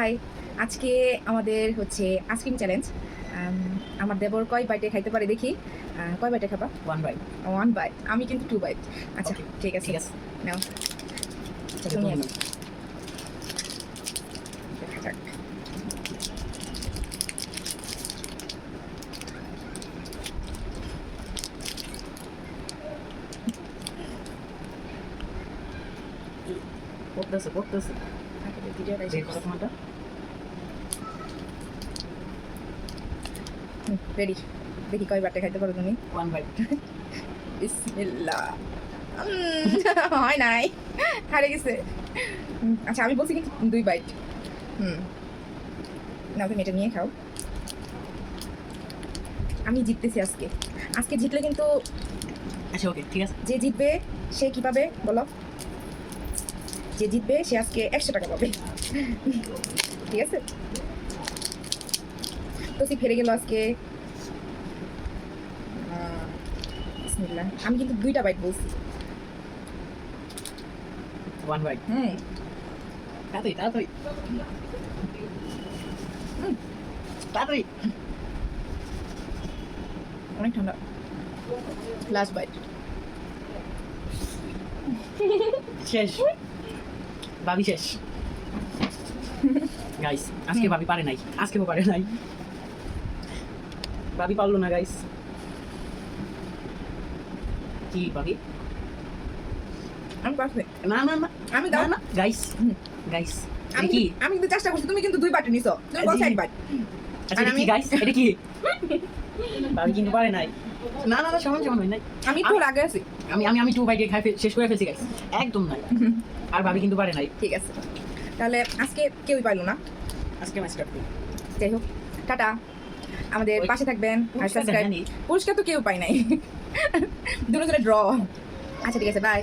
High, আজকে আমাদের হচ্ছে আইসক্রিম চ্যালেঞ্জ। আমার দেবর কয় বাইটে খাইতে পারে দেখি। কয় বাইটে খাবা? 1 বাইট। 1 বাইট। আমি কিন্তু 2 বাইট। আচ্ছা Okay, ঠিক আছে ঠিক আছে। নাও। আচ্ছা, তুমি তুমি আগে। দেখা যাক। পড়তেছে। ভিডিওটা যে কত তোমারটা? রেডি। দেখি কয় বাইটে খাইতে পারো তুমি। 1 বাইট। বিসমিল্লাহ। হয় নাই, হারে গেছে। আচ্ছা আমি বলছি কিন্তু 2 বাইট। নাও তুমি এটা নিয়ে খাও। আমি জিততেছি আজকে। আজকে জিতলে কিন্তু আচ্ছা ওকে, ঠিক আছে। যে জিতবে সে কি পাবে বলো? যে জিতবে সে আজকে 100 টাকা পাবে। ঠিক আছে, তো সে ফেরে গেল আজকে। বিসমিল্লাহ। আমি কিন্তু 2টা বাইট বলছি। 1 বাইট। তাড়াতাড়ি। তাড়াতাড়ি। অনেক ঠান্ডা। Last bite. শেষ। ভাবি শেষ। গাইস, আজকে ভাবি পারে নাই। আজকেও পারে নাই। ভাবি পারলো না গাইস। কি ভাবি? আমি পারছি। না। আমি দাও না গাইস। গাইস। আমি কি? আমি কিন্তু চেষ্টা করছি, তুমি কিন্তু 2 বাইট নিছো। তুমি বলছো 1 বাইট। আচ্ছা এটা কি গাইস? এটা কি? ভাবি কিন্তু পারে নাই। না সমান হয় নাই। আমি তো আগে আছি। আমি 2 বাইট খাই শেষ করে ফেলছি গাইস। একদম নাই। আর ভাবি কিন্তু পারে নাই। ঠিক আছে, তাহলে আজকে কেউই পাইলো না। আজকে ম্যাচটা করি। যাই হোক, টাটা। আমাদের ওই পাশে থাকবেন আর পুরস্কার সাবস্ক্রাইব। জানি। পুরস্কার তো কেউ পাই নাই, দুজনে ড্র। আচ্ছা ঠিক আছে, বাই।